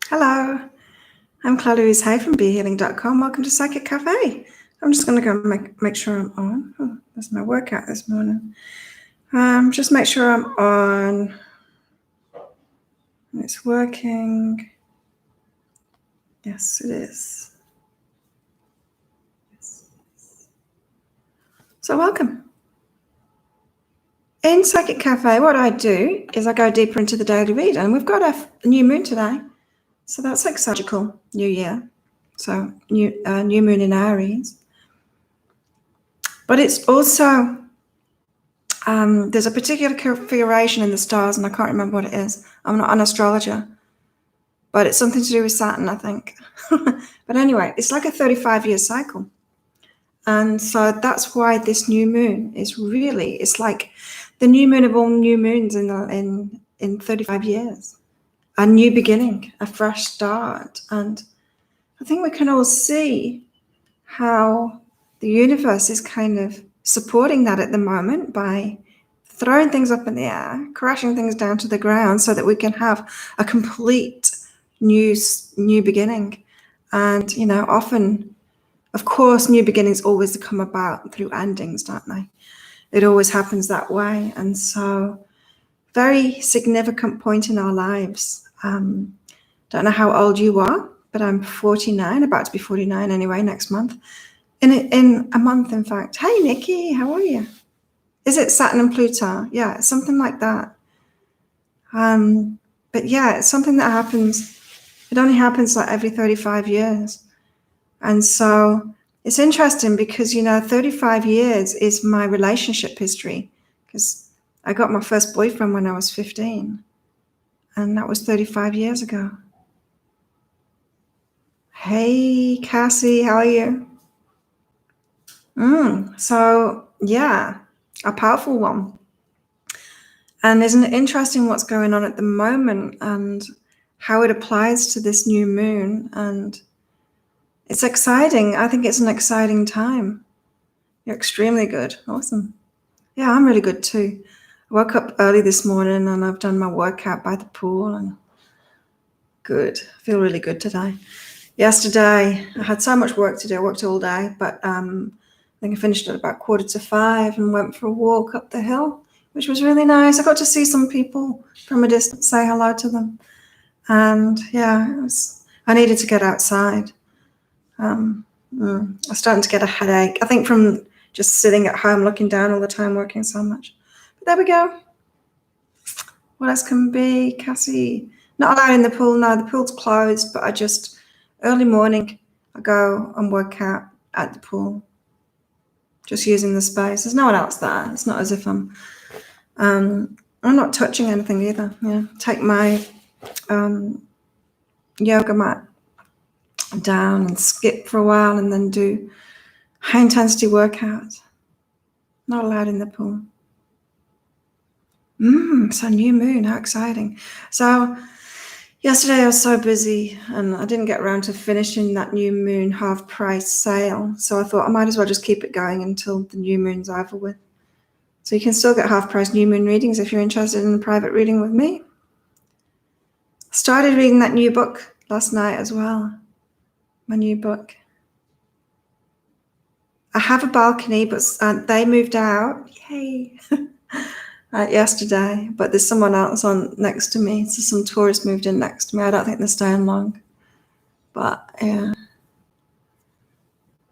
Hello, I'm Claire Louise Hay from BeHealing.com. Welcome to Psychic Cafe. I'm just going to go make sure I'm on. Oh, that's my workout this morning. Just make sure I'm on. It's working. Yes, it is. So welcome. In Psychic Cafe, what I do is I go deeper into the daily read, and we've got a new moon today. So that's like psychical new year. So new moon in Aries. But it's also there's a particular configuration in the stars, and I can't remember what it is. I'm not an astrologer, but it's something to do with Saturn, I think. But anyway, it's like a 35-year cycle. And so that's why this new moon is really, it's like the new moon of all new moons in 35 years. A new beginning, a fresh start. And I think we can all see how the universe is kind of supporting that at the moment by throwing things up in the air, crashing things down to the ground so that we can have a complete new beginning. And, often, of course, new beginnings always come about through endings, don't they? It always happens that way. And so, very significant point in our lives. Don't know how old you are, but I'm 49, about to be 49 anyway, next month. In a month, in fact. Hey, Nikki, how are you? Is it Saturn and Pluto? Yeah, something like that. But yeah, it's something that happens. It only happens like every 35 years. And so it's interesting because, 35 years is my relationship history, because I got my first boyfriend when I was 15, and that was 35 years ago. Hey, Cassie, how are you? So, yeah, a powerful one. And isn't it interesting what's going on at the moment and how it applies to this new moon? And it's exciting. I think it's an exciting time. You're extremely good. Awesome. Yeah, I'm really good too. I woke up early this morning and I've done my workout by the pool, and good. I feel really good today. Yesterday, I had so much work to do. I worked all day, but I think I finished at about 4:45 and went for a walk up the hill, which was really nice. I got to see some people from a distance, say hello to them. And yeah, I needed to get outside. I was starting to get a headache, I think, from just sitting at home looking down all the time, working so much. But there we go. What else can be? Cassie, not allowed in the pool. No, the pool's closed, but early morning, I go and work out at the pool, just using the space. There's no one else there. It's not as if I'm not touching anything either. Yeah, take my yoga mat down and skip for a while and then do high intensity workouts. Not allowed in the pool. So new moon, how exciting. So yesterday I was so busy and I didn't get around to finishing that new moon half price sale. So I thought I might as well just keep it going until the new moon's over with. So you can still get half price new moon readings if you're interested in a private reading with me. Started reading that new book last night as well. My new book. I have a balcony, but they moved out. Yay. Yesterday, but there's someone else on next to me. So some tourists moved in next to me. I don't think they're staying long. But yeah.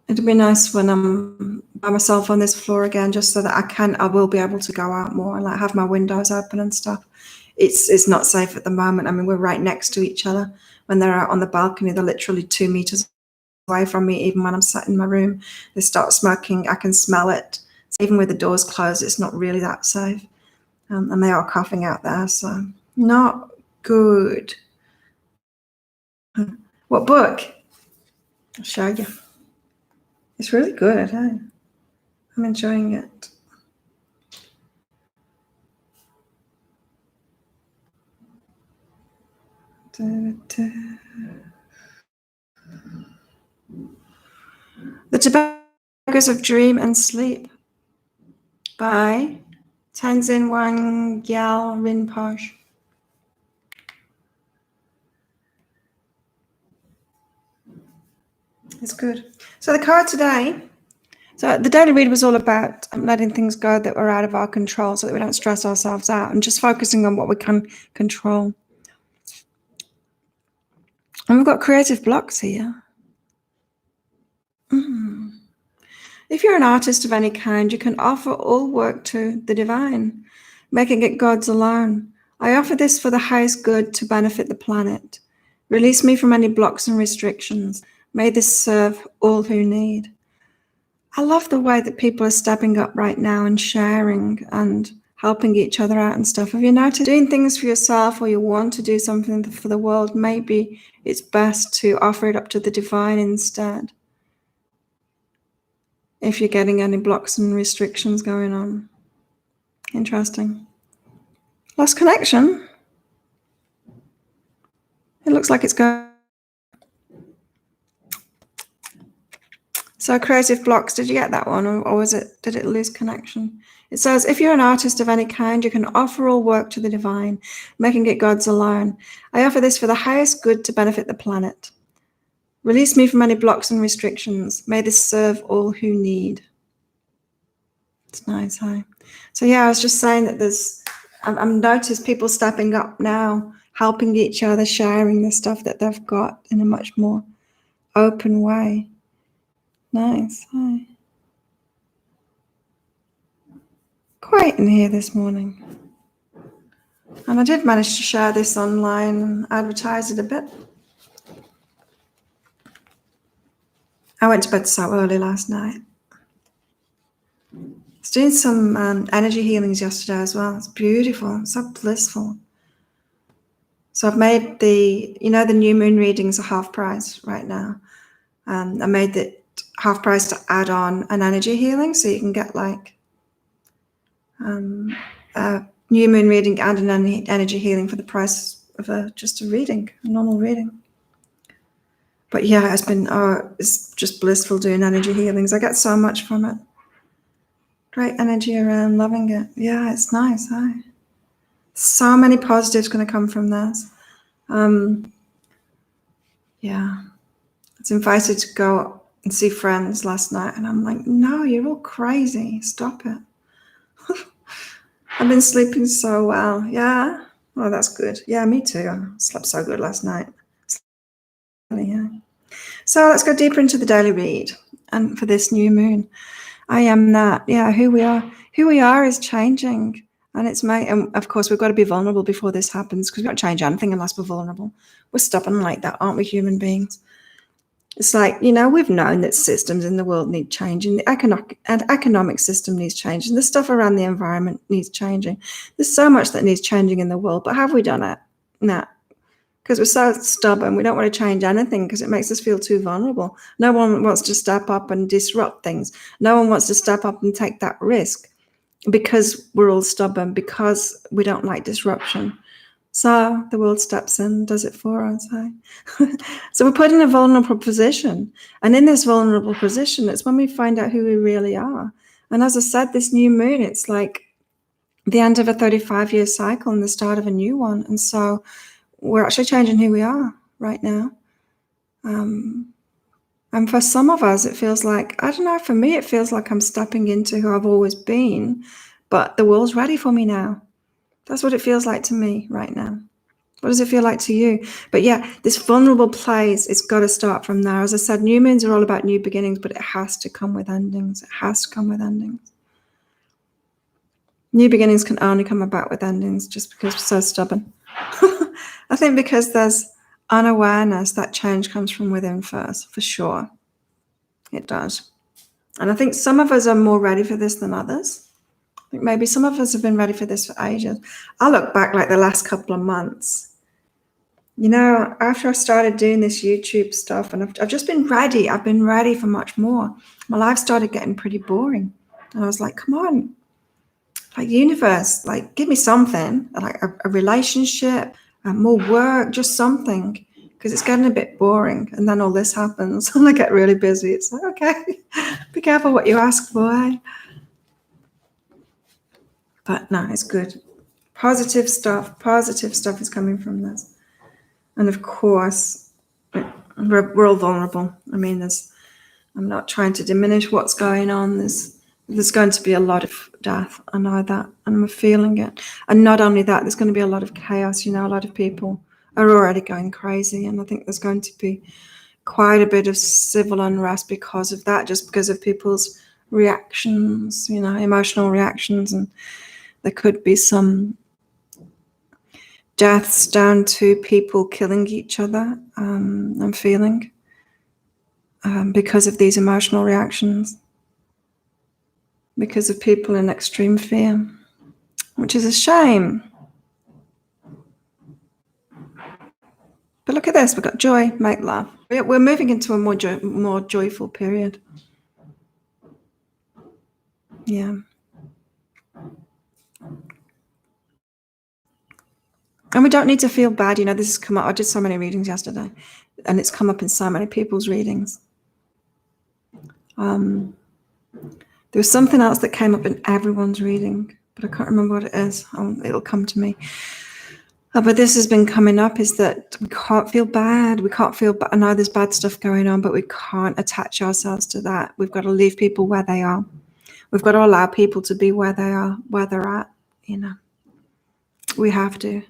It'd be nice when I'm by myself on this floor again, just so that I will be able to go out more and like have my windows open and stuff. It's not safe at the moment. I mean, we're right next to each other. When they're out on the balcony, they're literally 2 meters away from me. Even when I'm sat in my room, they start smoking. I can smell it. So even with the doors closed, it's not really that safe. And they are coughing out there, so not good. What book? I'll show you. It's really good, hey? I'm enjoying it. The Tobaccos of Dream and Sleep by Tenzin Wangyal Rinpoche. It's good. So the card today, so the daily read was all about letting things go that were out of our control so that we don't stress ourselves out and just focusing on what we can control. And we've got creative blocks here. If you're an artist of any kind, you can offer all work to the divine, making it God's alone. I offer this for the highest good to benefit the planet. Release me from any blocks and restrictions. May this serve all who need. I love the way that people are stepping up right now and sharing and helping each other out and stuff. Have you noticed doing things for yourself or you want to do something for the world, maybe it's best to offer it up to the divine instead if you're getting any blocks and restrictions going on. Interesting. Lost connection. It looks like it's going. So creative blocks, did you get that one, or did it lose connection? It says, if you're an artist of any kind, you can offer all work to the divine, making it God's alone. I offer this for the highest good to benefit the planet. Release me from any blocks and restrictions. May this serve all who need. It's nice, huh? So yeah, I was just saying that I've noticed people stepping up now, helping each other, sharing the stuff that they've got in a much more open way. Nice, huh? Quiet in here this morning. And I did manage to share this online and advertise it a bit. I went to bed so early last night. I was doing some energy healings yesterday as well. It's beautiful, so blissful. So I've made the new moon readings are half price right now. I made it half price to add on an energy healing, so you can get like a new moon reading and an energy healing for the price of just a reading, a normal reading. But yeah, it's just blissful doing energy healings. I get so much from it. Great energy around, loving it. Yeah, it's nice, huh? So many positives going to come from this. Yeah. I was invited to go and see friends last night, and I'm like, no, you're all crazy. Stop it. I've been sleeping so well. Yeah. Oh, that's good. Yeah, me too. I slept so good last night. Yeah. So let's go deeper into the daily read and for this new moon. I am that. Yeah, who we are. Who we are is changing. And and of course, we've got to be vulnerable before this happens, because we don't change anything unless we're vulnerable. We're stubborn like that, aren't we, human beings? It's like, we've known that systems in the world need changing. The economic system needs changing. The stuff around the environment needs changing. There's so much that needs changing in the world, but have we done it? No. Because we're so stubborn, we don't want to change anything because it makes us feel too vulnerable. No one wants to step up and disrupt things. No one wants to step up and take that risk because we're all stubborn, because we don't like disruption. So the world steps in, does it for us. So we're put in a vulnerable position. And in this vulnerable position, it's when we find out who we really are. And as I said, this new moon, it's like the end of a 35-year cycle and the start of a new one. And so we're actually changing who we are right now. And for some of us, it feels like, I don't know, for me, it feels like I'm stepping into who I've always been, but the world's ready for me now. That's what it feels like to me right now. What does it feel like to you? But yeah, this vulnerable place, it's got to start from there. As I said, new moons are all about new beginnings, but it has to come with endings. It has to come with endings. New beginnings can only come about with endings just because we're so stubborn. I think because there's unawareness, that change comes from within first, for sure. It does. And I think some of us are more ready for this than others. I think maybe some of us have been ready for this for ages. I look back like the last couple of months. After I started doing this YouTube stuff, and I've just been ready. I've been ready for much more. My life started getting pretty boring. And I was like, come on, like universe, like give me something, like a relationship, more work, just something, because it's getting a bit boring. And then all this happens and I get really busy. It's like, okay, be careful what you ask for. But no, it's good. Positive stuff is coming from this. And of course, we're all vulnerable. I mean, I'm not trying to diminish what's going on. There's going to be a lot of death. I know that, and I'm feeling it. And not only that, there's going to be a lot of chaos. A lot of people are already going crazy, and I think there's going to be quite a bit of civil unrest because of that, just because of people's reactions, emotional reactions, and there could be some deaths down to people killing each other. I'm feeling because of these emotional reactions, because of people in extreme fear, which is a shame. But look at this, we've got joy, make love. We're moving into a more joyful period. Yeah. And we don't need to feel bad. This has come up. I did so many readings yesterday, and it's come up in so many people's readings. There was something else that came up in everyone's reading, but I can't remember what it is. It'll come to me. But this has been coming up, is that we can't feel bad. We can't feel bad. I know there's bad stuff going on, but we can't attach ourselves to that. We've got to leave people where they are. We've got to allow people to be where they are, where they're at. We have to.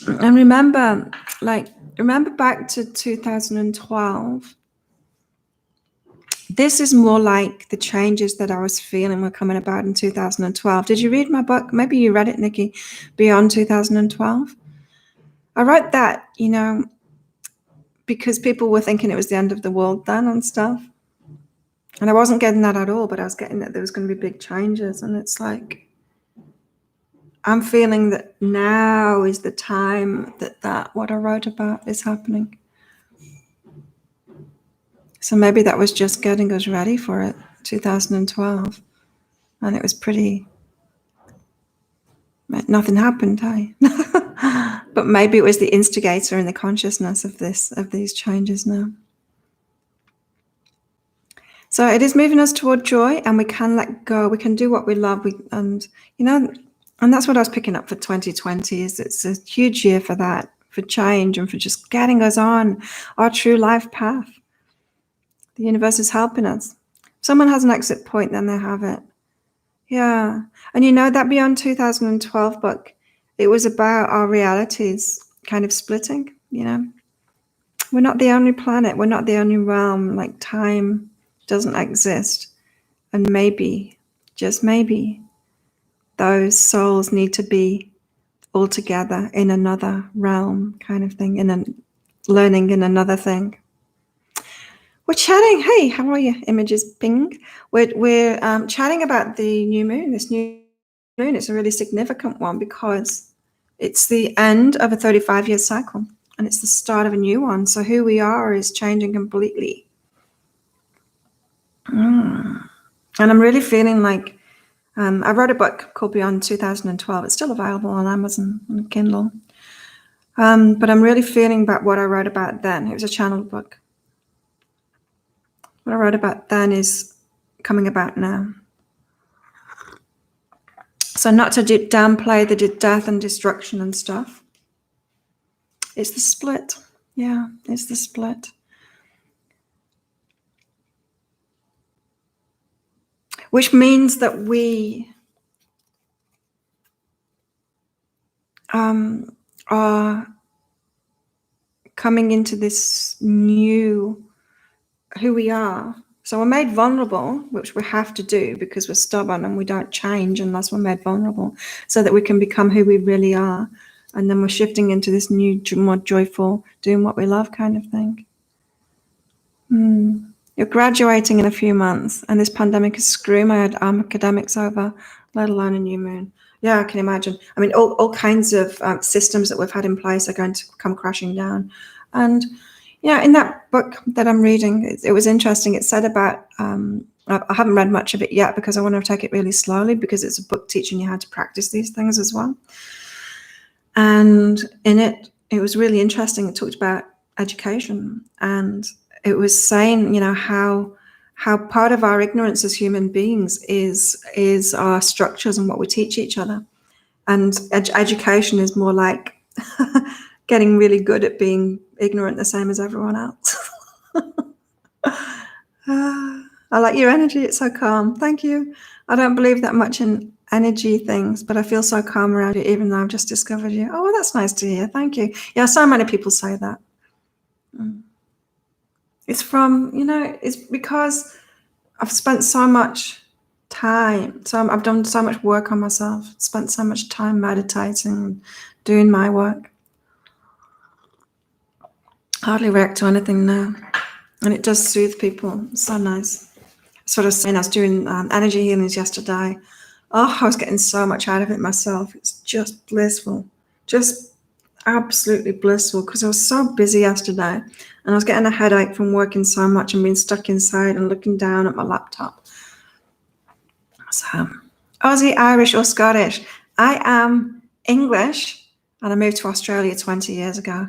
And remember back to 2012. This is more like the changes that I was feeling were coming about in 2012. Did you read my book? Maybe you read it, Nikki, Beyond 2012. I wrote that, because people were thinking it was the end of the world then and stuff. And I wasn't getting that at all, but I was getting that there was going to be big changes. And it's like, I'm feeling that now is the time that what I wrote about is happening. So maybe that was just getting us ready for it, 2012. And it was nothing happened, hey? But maybe it was the instigator in the consciousness of these changes now. So it is moving us toward joy, and we can let go. We can do what we love. And that's what I was picking up for 2020, is it's a huge year for that, for change, and for just getting us on our true life path. The universe is helping us. If someone has an exit point, then they have it. Yeah. And that Beyond 2012 book, it was about our realities kind of splitting, We're not the only planet. We're not the only realm. Like, time doesn't exist. And maybe, just maybe, those souls need to be all together in another realm kind of thing, learning in another thing. We're chatting. Hey, how are you? Images ping. We're chatting about the new moon. This new moon, it's a really significant one because it's the end of a 35-year cycle, and it's the start of a new one. So who we are is changing completely. And I'm really feeling like I wrote a book called Beyond 2012. It's still available on Amazon and Kindle. But I'm really feeling about what I wrote about then. It was a channeled book. What I wrote about then is coming about now. So not to downplay the death and destruction and stuff. It's the split. Yeah, it's the split. Which means that we are coming into this new who we are. So we're made vulnerable, which we have to do because we're stubborn and we don't change unless we're made vulnerable, so that we can become who we really are. And then we're shifting into this new, more joyful, doing what we love kind of thing. You're graduating in a few months, and this pandemic is screwing my academics over, let alone a new moon. Yeah, I can imagine. I mean, all kinds of systems that we've had in place are going to come crashing down. And in that book that I'm reading, it was interesting. It said about, I haven't read much of it yet because I want to take it really slowly, because it's a book teaching you how to practice these things as well. And in it was really interesting. It talked about education, and it was saying, how part of our ignorance as human beings is our structures and what we teach each other. And education is more like getting really good at being ignorant the same as everyone else. I like your energy. It's so calm. Thank you. I don't believe that much in energy things, but I feel so calm around you, even though I've just discovered you. Oh, well, that's nice to hear. Thank you. Yeah, so many people say that. It's from, it's because I've spent so much time. So I've done so much work on myself, spent so much time meditating, doing my work. Hardly react to anything now. And it does soothe people. It's so nice. Sort of saying I was doing energy healings yesterday. Oh, I was getting so much out of it myself. It's just blissful. Just absolutely blissful because I was so busy yesterday and I was getting a headache from working so much and being stuck inside and looking down at my laptop. So, Aussie, Irish or Scottish? I am English and I moved to Australia 20 years ago.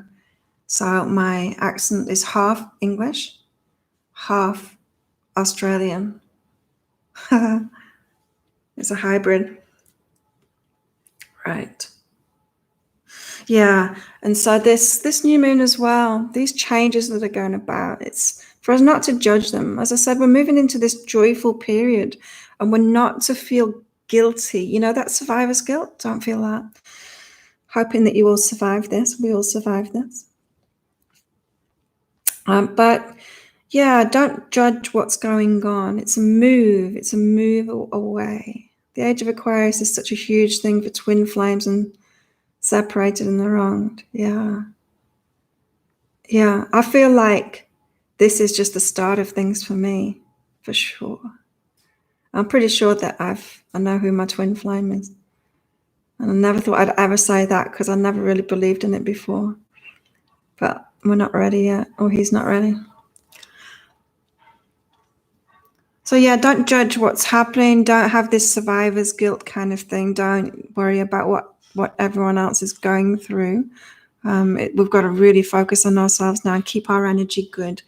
So my accent is half English, half Australian. It's a hybrid. Right. Yeah. And so this new moon as well, these changes that are going about, it's for us not to judge them. As I said, we're moving into this joyful period and we're not to feel guilty. That survivor's guilt. Don't feel that. Hoping that you all survive this. We all survive this. But yeah, don't judge what's going on. It's a move. It's a move away. The age of Aquarius is such a huge thing for twin flames and separated and wronged. Yeah. Yeah. I feel like this is just the start of things for me, for sure. I'm pretty sure that I know who my twin flame is. And I never thought I'd ever say that because I never really believed in it before. But we're not ready yet, or he's not ready. So yeah, don't judge what's happening. Don't have this survivor's guilt kind of thing. Don't worry about what everyone else is going through. We've got to really focus on ourselves now and keep our energy good.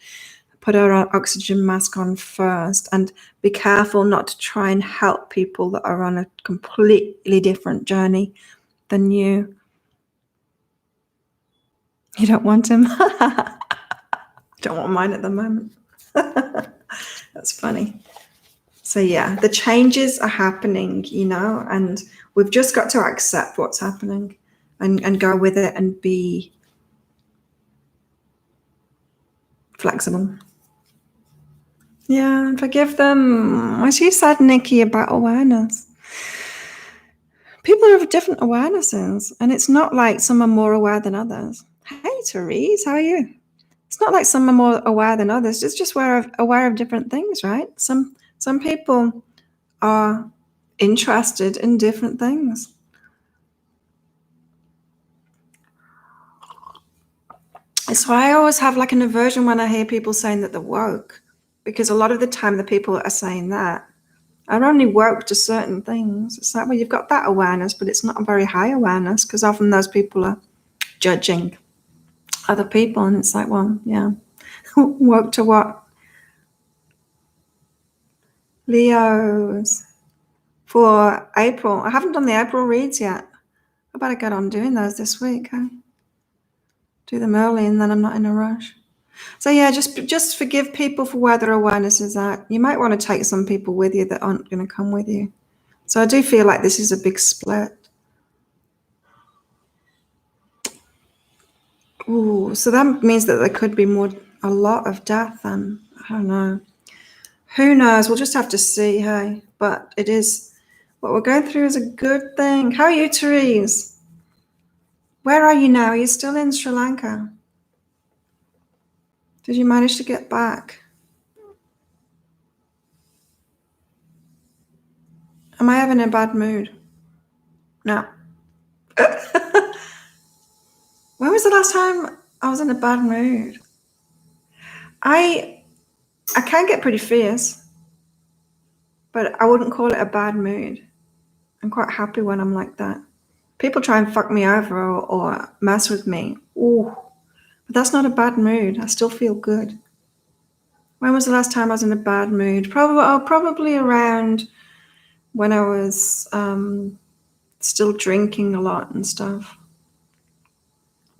Put our oxygen mask on first and be careful not to try and help people that are on a completely different journey than you. You don't want him? Don't want mine at the moment. That's funny. So yeah, the changes are happening, and we've just got to accept what's happening and go with it and be flexible. Yeah, and forgive them. As you said, Nikki, about awareness. People have different awarenesses, and it's not like some are more aware than others. Hey, Therese, how are you? It's not like some are more aware than others. It's just aware of different things, right? Some people are interested in different things. So I always have like an aversion when I hear people saying that they're woke, because a lot of the time the people that are saying that are only woke to certain things. It's like, well, you've got that awareness, but it's not a very high awareness because often those people are judging other people. And it's like, well, yeah, woke to what? Leos for April. I haven't done the April reads yet. I better get on doing those this week. Huh? Do them early and then I'm not in a rush. So yeah, just forgive people for where their awareness is at. You might want to take some people with you that aren't going to come with you. So I do feel like this is a big split. Ooh, so that means that there could be a lot of death then. I don't know. Who knows? We'll just have to see, hey. But it is, what we're going through is a good thing. How are you, Therese? Where are you now? Are you still in Sri Lanka? Did you manage to get back? Am I having a bad mood? No. When was the last time I was in a bad mood? I can get pretty fierce, but I wouldn't call it a bad mood. I'm quite happy when I'm like that. People try and fuck me over or mess with me. Ooh, but that's not a bad mood. I still feel good. When was the last time I was in a bad mood? Probably around when I was still drinking a lot and stuff.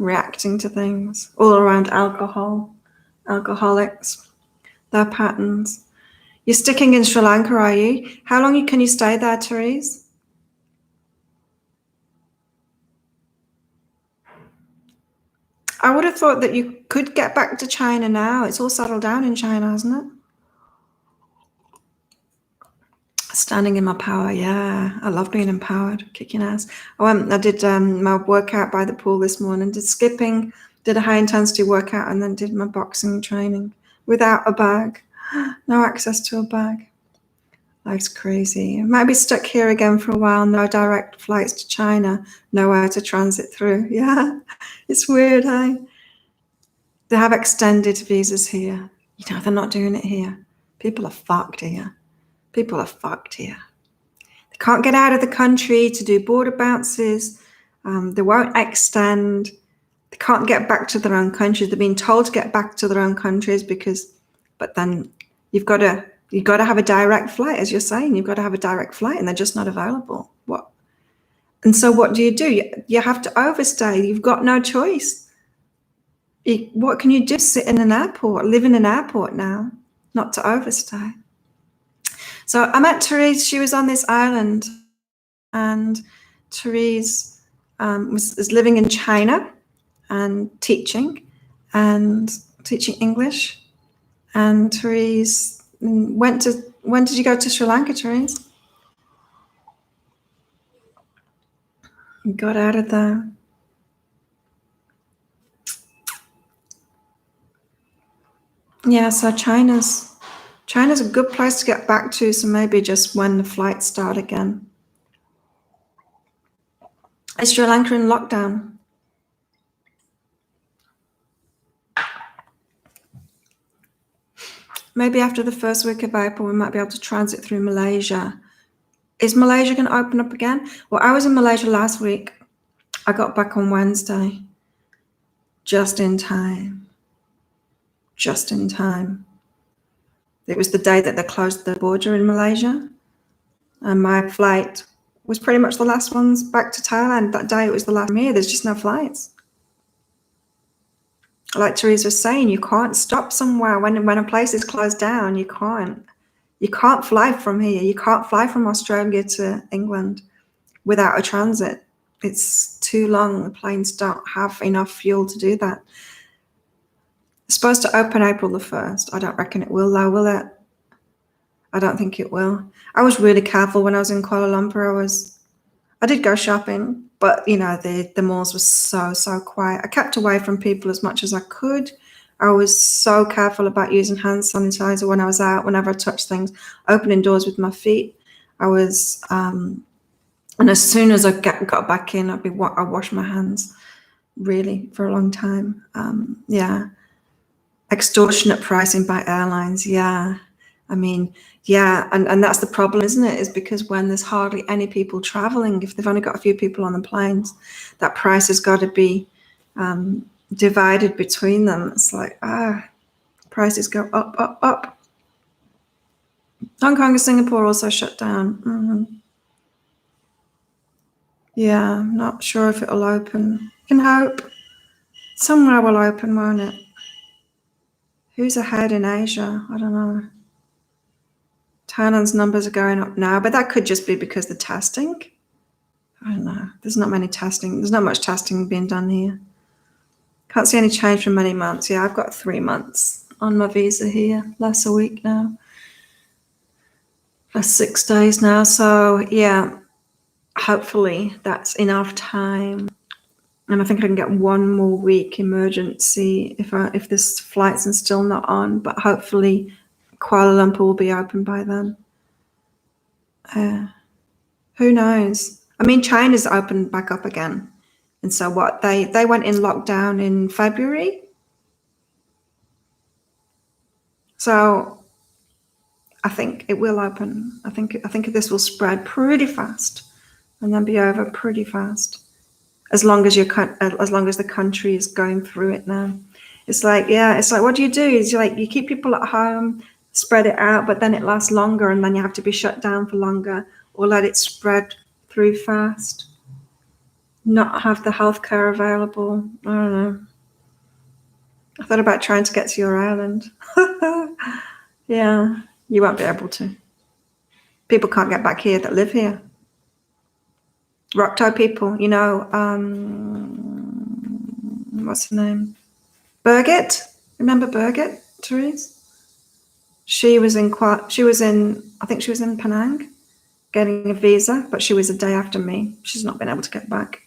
reacting to things, all around alcohol, alcoholics, their patterns. You're sticking in Sri Lanka, are you? How long can you stay there, Therese? I would have thought that you could get back to China now. It's all settled down in China, hasn't it? Standing in my power, yeah. I love being empowered, kicking ass. I did my workout by the pool this morning, did skipping, did a high intensity workout, and then did my boxing training without a bag. No access to a bag. Life's crazy. I might be stuck here again for a while. No direct flights to China, nowhere to transit through. Yeah, it's weird, hey? They have extended visas here. You know, they're not doing it here. People are fucked here. People are fucked here. They can't get out of the country to do border bounces. They won't extend. They can't get back to their own countries. They're being told to get back to their own countries but then you've got to have a direct flight, as you're saying. You've got to have a direct flight, and they're just not available. What? And so what do? You have to overstay. You've got no choice. What can you do? Sit in an airport, live in an airport now, not to overstay. So I met Therese. She was on this island, and Therese was living in China and teaching English. And Therese when did you go to Sri Lanka, Therese? You got out of there. Yeah, so China's a good place to get back to, so maybe just when the flights start again. Is Sri Lanka in lockdown? Maybe after the first week of April, we might be able to transit through Malaysia. Is Malaysia going to open up again? Well, I was in Malaysia last week. I got back on Wednesday. Just in time. Just in time. It was the day that they closed the border in Malaysia. And my flight was pretty much the last ones back to Thailand. That day it was the last me. There's just no flights. Like Therese was saying, you can't stop somewhere when a place is closed down. You can't fly from here. You can't fly from Australia to England without a transit. It's too long. The planes don't have enough fuel to do that. It's supposed to open April the 1st. I don't reckon it will though, will it? I don't think it will. I was really careful when I was in Kuala Lumpur. I did go shopping, but you know, the malls were so quiet. I kept away from people as much as I could. I was so careful about using hand sanitizer when I was out, whenever I touched things, opening doors with my feet. I was, and as soon as I got back in, I washed my hands, really, for a long time. Yeah. Extortionate pricing by airlines, yeah. I mean, yeah, and that's the problem, isn't it? Is because when there's hardly any people traveling, if they've only got a few people on the planes, that price has got to be divided between them. It's like, prices go up, up, up. Hong Kong and Singapore also shut down. Mm-hmm. Yeah, I'm not sure if it'll open. Can hope. Somewhere will open, won't it? Who's ahead in Asia? I don't know. Thailand's numbers are going up now, but that could just be because the testing. I don't know. There's not many testing. There's not much testing being done here. Can't see any change for many months. Yeah, I've got 3 months on my visa here. Less a week now. Less 6 days now. So yeah, hopefully that's enough time. And I think I can get 1 more week emergency if this flight's still not on. But hopefully Kuala Lumpur will be open by then. Who knows? I mean, China's opened back up again. And so what? They went in lockdown in February. So I think it will open. I think this will spread pretty fast and then be over pretty fast. As long as the country is going through it now. It's like, what do? It's like you keep people at home, spread it out, but then it lasts longer and then you have to be shut down for longer or let it spread through fast. not have the healthcare available. I don't know. I thought about trying to get to your island. Yeah, you won't be able to. People can't get back here that live here. Rocktow people, you know, what's her name? Birgit. Remember Birgit, Therese? She was in, I think she was in Penang getting a visa, but she was a day after me. She's not been able to get back.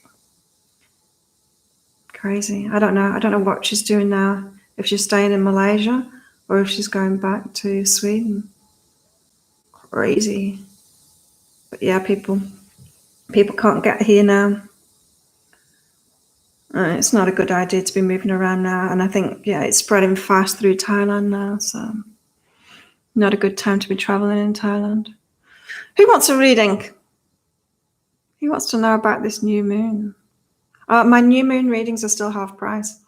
Crazy. I don't know what she's doing now, if she's staying in Malaysia or if she's going back to Sweden. Crazy. But yeah, people can't get here now. It's not a good idea to be moving around now. And I think, yeah, it's spreading fast through Thailand now. So not a good time to be traveling in Thailand. Who wants a reading? Who wants to know about this new moon? My new moon readings are still half price.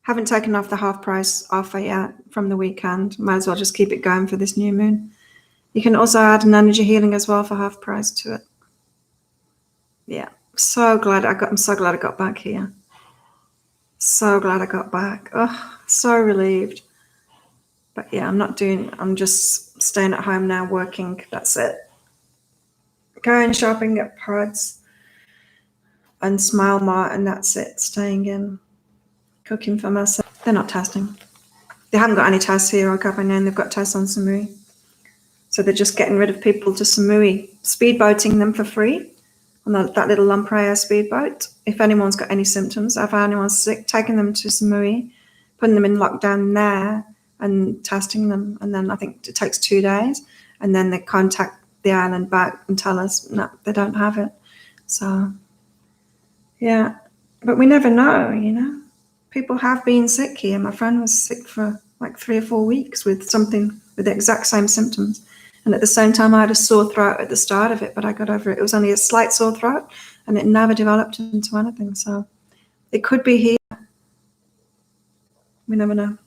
Haven't taken off the half price offer yet from the weekend. Might as well just keep it going for this new moon. You can also add an energy healing as well for half price to it. Yeah, I'm so glad I got back here. So glad I got back. Oh, so relieved. But yeah, I'm just staying at home now, working. That's it. Going shopping at Pods and Smile Mart, and that's it. Staying in, cooking for myself. They're not testing. They haven't got any tests here on Koh Phangan. They've got tests on Samui. So they're just getting rid of people to Samui, speedboating them for free on that little Lamprey speedboat. If anyone's got any symptoms, if anyone's sick, taking them to Samui, putting them in lockdown there and testing them. And then I think it takes 2 days. And then they contact the island back and tell us, no, they don't have it. So, yeah. But we never know, you know. People have been sick here. My friend was sick for like 3 or 4 weeks with the exact same symptoms. And at the same time, I had a sore throat at the start of it, but I got over it. It was only a slight sore throat, and it never developed into anything. So it could be here. We never know.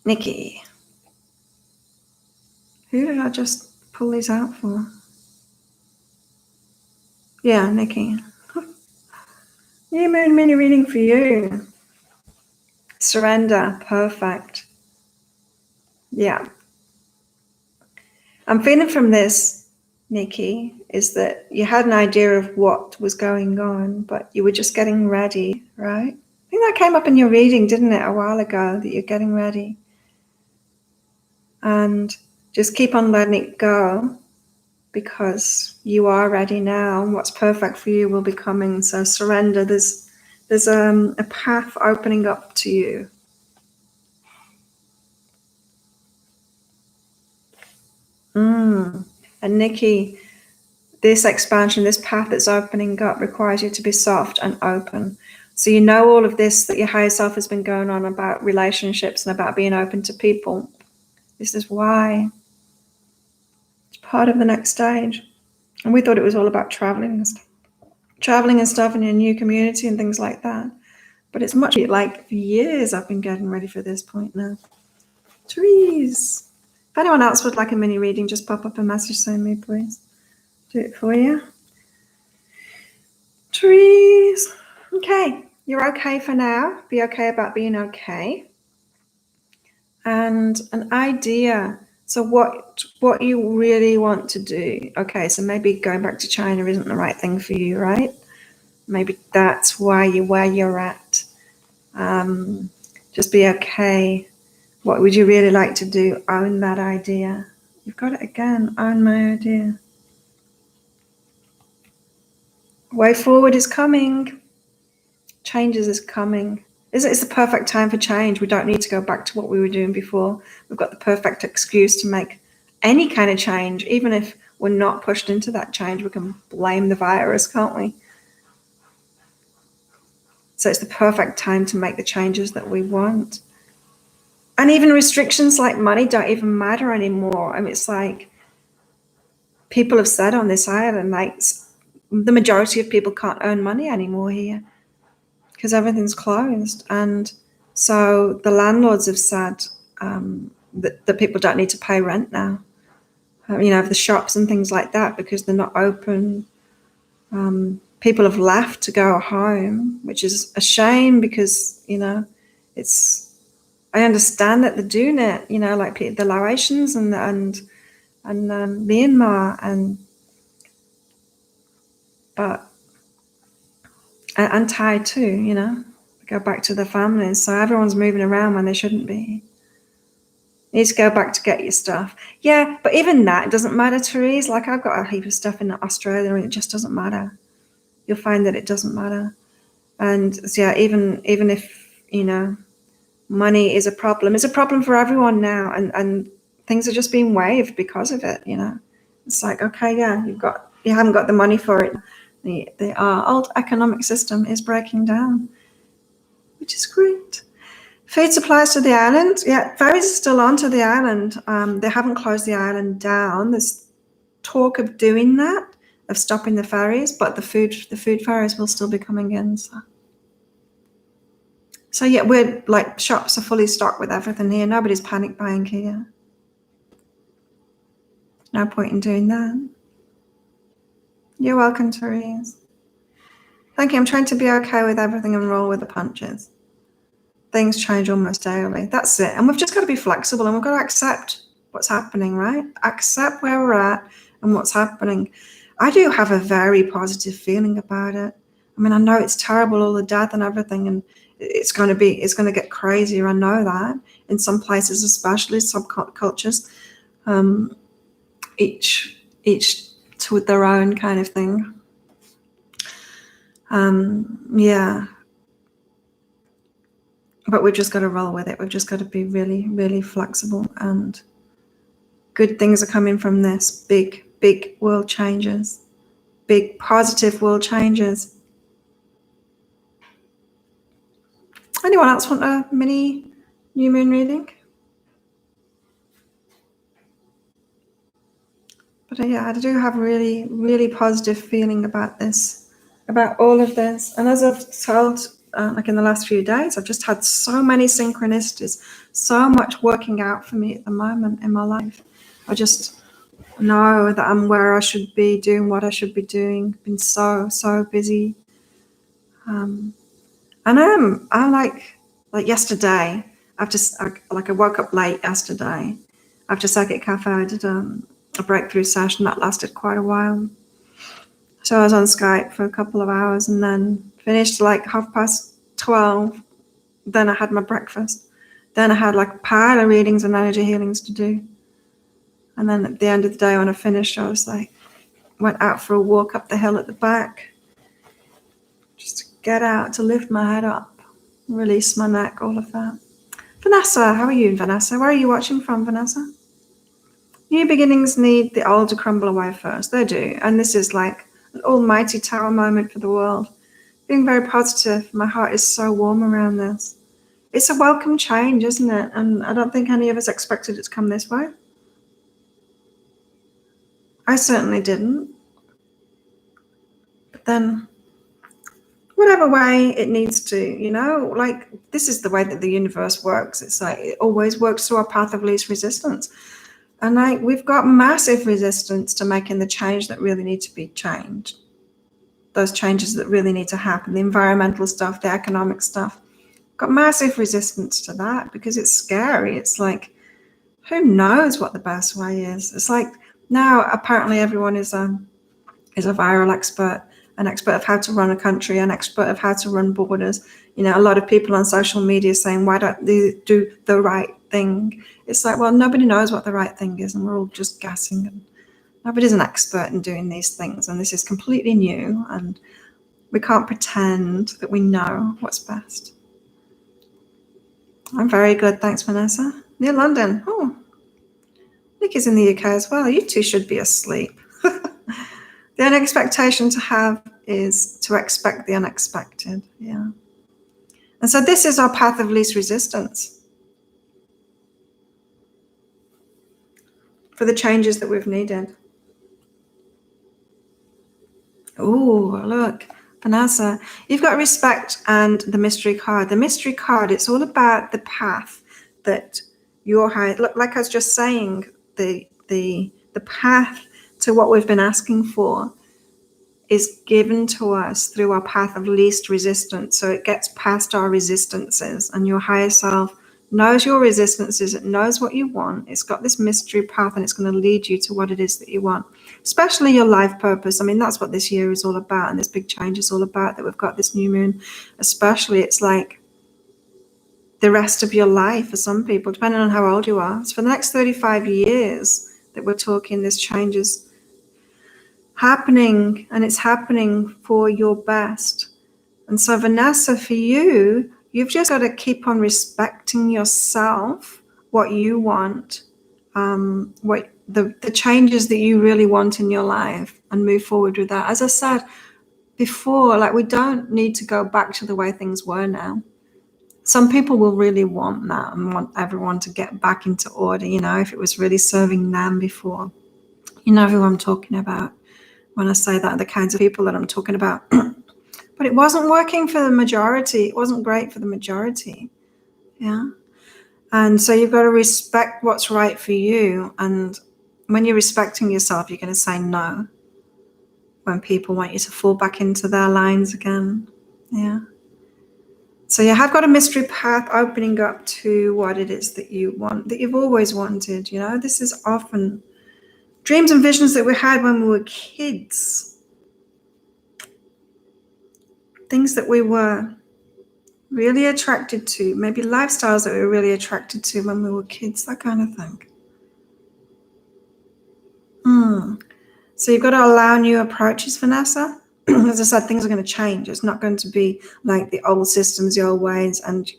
Nikki. Who did I just pull these out for? Yeah, Nikki. New moon mini reading for you. Surrender. Perfect. Yeah. I'm feeling from this, Nikki, is that you had an idea of what was going on, but you were just getting ready, right? I think that came up in your reading, didn't it, a while ago, that you're getting ready. And just keep on letting it go, because you are ready now, and what's perfect for you will be coming. So surrender. There's a path opening up to you. And Nikki, this expansion, this path that's opening up requires you to be soft and open. So you know all of this that your higher self has been going on about relationships and about being open to people. This is why. It's part of the next stage. And we thought it was all about traveling and stuff in your new community and things like that. But it's much like for years I've been getting ready for this point now. Therese. If anyone else would like a mini reading, just pop up a message saying me, please. Do it for you. Therese. Okay, you're okay for now. Be okay about being okay. And an idea. So what you really want to do. Okay, so maybe going back to China isn't the right thing for you, right? Maybe that's why you're where you're at. Just be okay. What would you really like to do? Own that idea. You've got it again. Own my idea. Way forward is coming. Changes is coming. It's the perfect time for change. We don't need to go back to what we were doing before. We've got the perfect excuse to make any kind of change. Even if we're not pushed into that change, we can blame the virus, can't we? So it's the perfect time to make the changes that we want. And even restrictions like money don't even matter anymore. I mean, it's like people have said on this island, like the majority of people can't earn money anymore here because everything's closed. And so the landlords have said that people don't need to pay rent now, you know, of the shops and things like that, because they're not open. people have left to go home, which is a shame because, I understand that they're doing it, like the Laotians and Myanmar and Thai too, go back to their families. So everyone's moving around when they shouldn't be. You need to go back to get your stuff. Yeah, but even that doesn't matter, Therese. Like, I've got a heap of stuff in Australia and it just doesn't matter. You'll find that it doesn't matter. And so, yeah, even if, money is a problem, it's a problem for everyone now. And things are just being waived because of it, It's like, okay, yeah, you haven't got the money for it. Our old economic system is breaking down, which is great. Food supplies to the island. Yeah, ferries are still onto the island. They haven't closed the island down. There's talk of doing that, of stopping the ferries, but the food ferries will still be coming in. So yeah, we're like, shops are fully stocked with everything here. Nobody's panic buying here. No point in doing that. You're welcome, Therese. Thank you. I'm trying to be okay with everything and roll with the punches. Things change almost daily. That's it. And we've just got to be flexible and we've got to accept what's happening, right? Accept where we're at and what's happening. I do have a very positive feeling about it. I mean, I know it's terrible, all the death and everything, and it's going to get crazier. I know that in some places, especially subcultures, each to their own kind of thing. Yeah. But we've just got to roll with it. We've just got to be really, really flexible, and good things are coming from this. Big, big world changes. Big positive world changes. Anyone else want a mini new moon reading? But yeah, I do have a really, really positive feeling about this, about all of this. And as I've told, like in the last few days, I've just had so many synchronicities, so much working out for me at the moment in my life. I just know that I'm where I should be, doing what I should be doing. Been so busy. And I'm like yesterday, I woke up late yesterday. After Psychic Cafe, I did a breakthrough session that lasted quite a while. So I was on Skype for a couple of hours and then finished like 12:30. Then I had my breakfast. Then I had like a pile of readings and energy healings to do. And then at the end of the day, when I finished, I was like, went out for a walk up the hill at the back, just to get out, to lift my head up, release my neck, all of that. Vanessa, how are you, Vanessa? Where are you watching from, Vanessa? New beginnings need the old to crumble away first. They do. And this is like an almighty tower moment for the world. Being very positive. My heart is so warm around this. It's a welcome change, isn't it? And I don't think any of us expected it to come this way. I certainly didn't. But then, whatever way it needs to, like, this is the way that the universe works. It's like it always works through our path of least resistance. And like, we've got massive resistance to making the change that really need to be changed. Those changes that really need to happen, the environmental stuff, the economic stuff. Got massive resistance to that because it's scary. It's like, who knows what the best way is? It's like, now apparently everyone is a viral expert, an expert of how to run a country, an expert of how to run borders. A lot of people on social media saying, why don't they do the right thing? It's like, well, nobody knows what the right thing is, and we're all just guessing. And nobody's an expert in doing these things, and this is completely new, and we can't pretend that we know what's best. I'm very good, thanks, Vanessa. Near London. Oh, Nick is in the UK as well. You two should be asleep. The only expectation to have is to expect the unexpected. Yeah. And so this is our path of least resistance for the changes that we've needed. Oh, look, Vanessa, you've got respect and the mystery card. The mystery card, it's all about the path that you're high. Look, like I was just saying, the path to what we've been asking for is given to us through our path of least resistance. So it gets past our resistances, and your higher self knows your resistances. It knows what you want. It's got this mystery path, and it's going to lead you to what it is that you want, especially your life purpose. I mean, that's what this year is all about, and this big change is all about, that we've got this new moon. Especially, it's like the rest of your life for some people, depending on how old you are. It's for the next 35 years that we're talking. This change is happening, and it's happening for your best. And so, Vanessa, for you, you've just got to keep on respecting yourself, what you want, what the changes that you really want in your life, and move forward with that. As I said before, like, we don't need to go back to the way things were now. Some people will really want that and want everyone to get back into order, if it was really serving them before. You know who I'm talking about when I say that, the kinds of people that I'm talking about. But it wasn't working for the majority. It wasn't great for the majority. Yeah. And so you've got to respect what's right for you. And when you're respecting yourself, you're going to say no when people want you to fall back into their lines again. Yeah. So you have got a mystery path opening up to what it is that you want, that you've always wanted. This is often dreams and visions that we had when we were kids. Things that we were really attracted to, maybe lifestyles that we were really attracted to when we were kids, that kind of thing. So you've got to allow new approaches, Vanessa. As I said, things are going to change. It's not going to be like the old systems, the old ways, and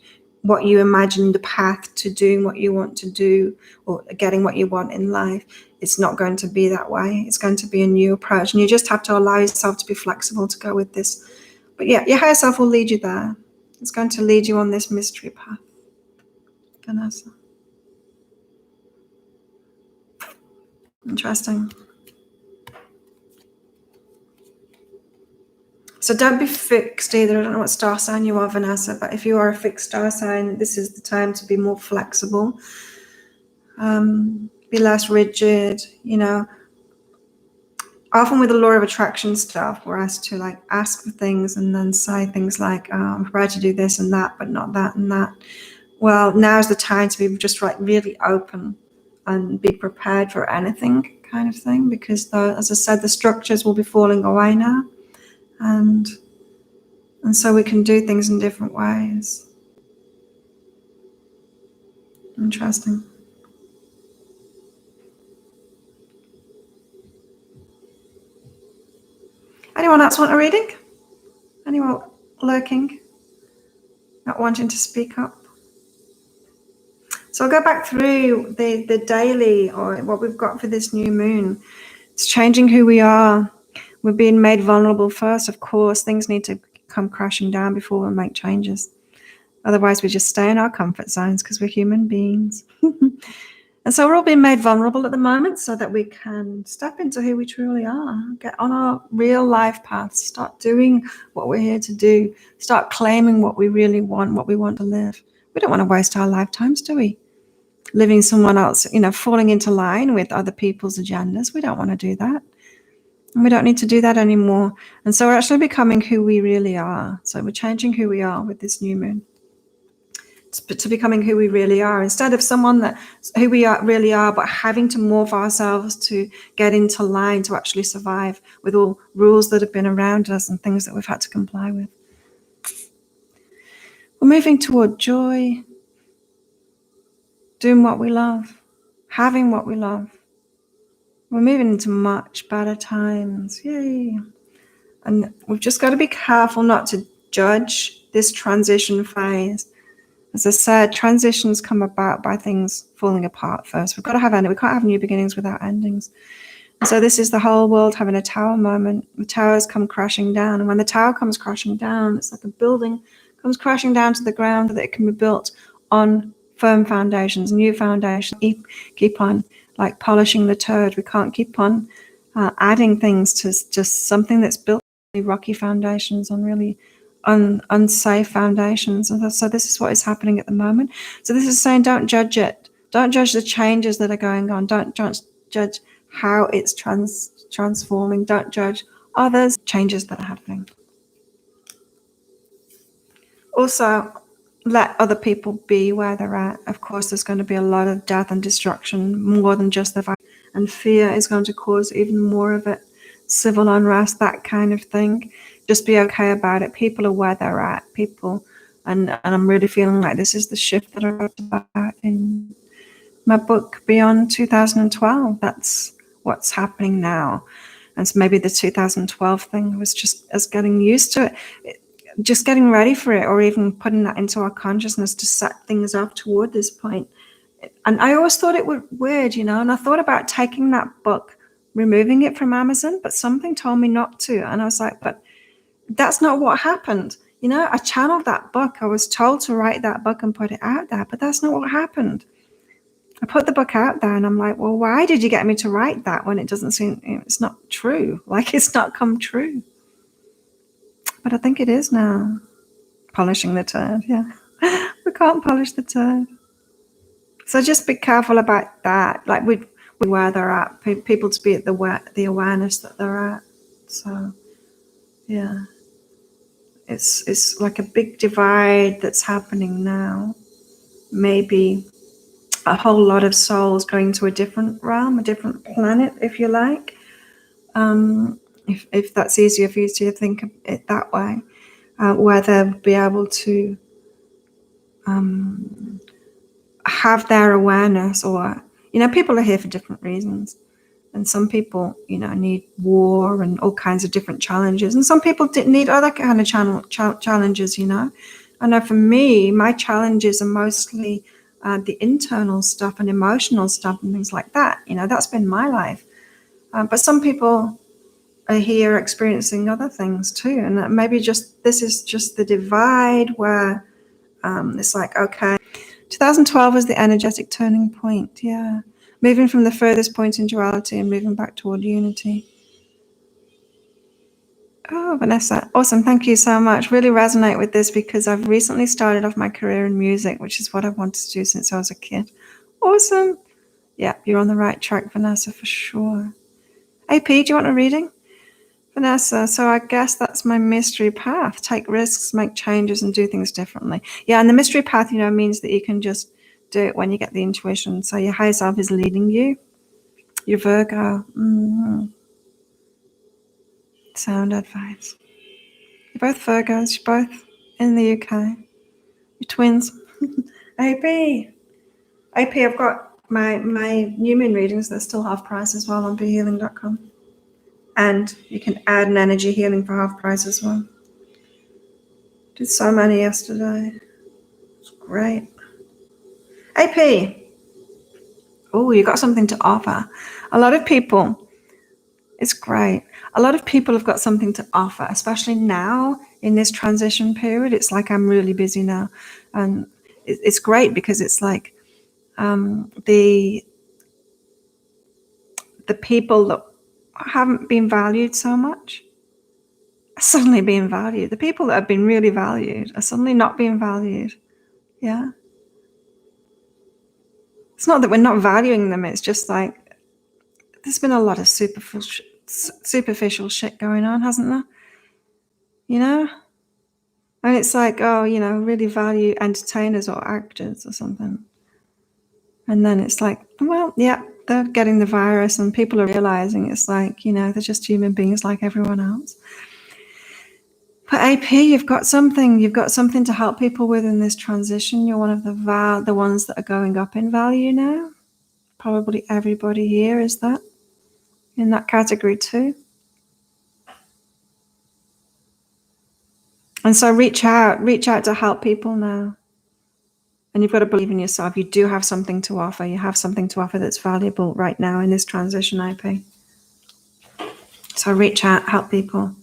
what you imagine the path to doing what you want to do or getting what you want in life. It's not going to be that way. It's going to be a new approach, and you just have to allow yourself to be flexible to go with this. But yeah, your higher self will lead you there. It's going to lead you on this mystery path, Vanessa. Interesting. So don't be fixed either. I don't know what star sign you are, Vanessa, but if you are a fixed star sign, this is the time to be more flexible. Be less rigid, Often with the law of attraction stuff, we're asked to ask for things and then say things like, I'm prepared to do this and that, but not that and that. Well, now's the time to be just really open and be prepared for anything kind of thing, because as I said, the structures will be falling away now. And so we can do things in different ways. Interesting. Anyone else want a reading? Anyone lurking? Not wanting to speak up? So I'll go back through the daily, or what we've got for this new moon. It's changing who we are. We're being made vulnerable first, of course. Things need to come crashing down before we make changes. Otherwise, we just stay in our comfort zones because we're human beings. And so we're all being made vulnerable at the moment so that we can step into who we truly are, get on our real life paths, start doing what we're here to do, start claiming what we really want, what we want to live. We don't want to waste our lifetimes, do we? Living someone else, falling into line with other people's agendas. We don't want to do that. And we don't need to do that anymore. And so we're actually becoming who we really are. So we're changing who we are with this new moon to becoming who we really are, instead of who we really are, but having to morph ourselves to get into line to actually survive with all rules that have been around us and things that we've had to comply with. We're moving toward joy, doing what we love, having what we love. We're moving into much better times. Yay. And we've just got to be careful not to judge this transition phase. As I said, transitions come about by things falling apart first. We can't have new beginnings without endings. And so this is the whole world having a tower moment. The towers come crashing down. And when the tower comes crashing down, it's like a building comes crashing down to the ground, that it can be built on firm foundations, new foundations. Keep on polishing the turd. We can't keep on adding things to just something that's built on really rocky foundations, on really unsafe foundations. And so this is what is happening at the moment. So this is saying, don't judge it. Don't judge the changes that are going on. Don't judge how it's transforming. Don't judge, others, changes that are happening. Also, let other people be where they're at. Of course, there's going to be a lot of death and destruction, more than just the virus. And fear is going to cause even more of it. Civil unrest, that kind of thing. Just be okay about it. People are where they're at. People, and I'm really feeling like this is the shift that I wrote about in my book, Beyond 2012. That's what's happening now. And so maybe the 2012 thing was just us getting used to it, just getting ready for it, or even putting that into our consciousness to set things up toward this point. And I always thought it was weird, and I thought about taking that book, removing it from Amazon, but something told me not to. And I was like, but that's not what happened. I channeled that book. I was told to write that book and put it out there, but that's not what happened. I put the book out there and I'm like, well, why did you get me to write that when it doesn't seem, it's not true. Like, it's not come true. But I think it is now. Polishing the turd, yeah. We can't polish the turd. So just be careful about that. Like, where they're at, people to be at the awareness that they're at. So, yeah. It's like a big divide that's happening now. Maybe a whole lot of souls going to a different realm, a different planet, if you like. If that's easier for you to think of it that way, where they'll be able to have their awareness, or people are here for different reasons, and some people need war and all kinds of different challenges, and some people need other kind of challenges. I know for me, my challenges are mostly the internal stuff and emotional stuff and things like that. That's been my life, but some people are here experiencing other things too, and maybe this is just the divide where it's like, okay, 2012 was the energetic turning point. Yeah, moving from the furthest point in duality and moving back toward unity. Oh, Vanessa, awesome. Thank you so much. Really resonate with this because I've recently started off my career in music, which is what I've wanted to do since I was a kid. Awesome. Yeah, you're on the right track, Vanessa, for sure. AP, do you want a reading? Vanessa, so I guess that's my mystery path. Take risks, make changes, and do things differently. Yeah, and the mystery path, means that you can just do it when you get the intuition. So your higher self is leading you. You're Virgo. Sound advice. You're both Virgos. You're both in the UK. You're twins. AP, I've got my new moon readings. They're still half price as well on behealing.com. And you can add an energy healing for half price as well. Did so many yesterday. It's great. AP. Oh, you got something to offer. A lot of people, it's great. A lot of people have got something to offer, especially now in this transition period. It's like I'm really busy now. And it's great because it's like the people that haven't been valued so much are suddenly being valued. The people that have been really valued are suddenly not being valued. Yeah. It's not that we're not valuing them. It's just like there's been a lot of superficial shit going on, hasn't there? And it's like, oh, really value entertainers or actors or something. And then it's like, well, yeah, they're getting the virus and people are realizing it's like, they're just human beings like everyone else. But AP, you've got something to help people with in this transition. You're one of the ones that are going up in value now. Probably everybody here is that, in that category too. And so reach out to help people now. And you've got to believe in yourself. You do have something to offer. You have something to offer that's valuable right now in this transition, AP. So reach out, help people.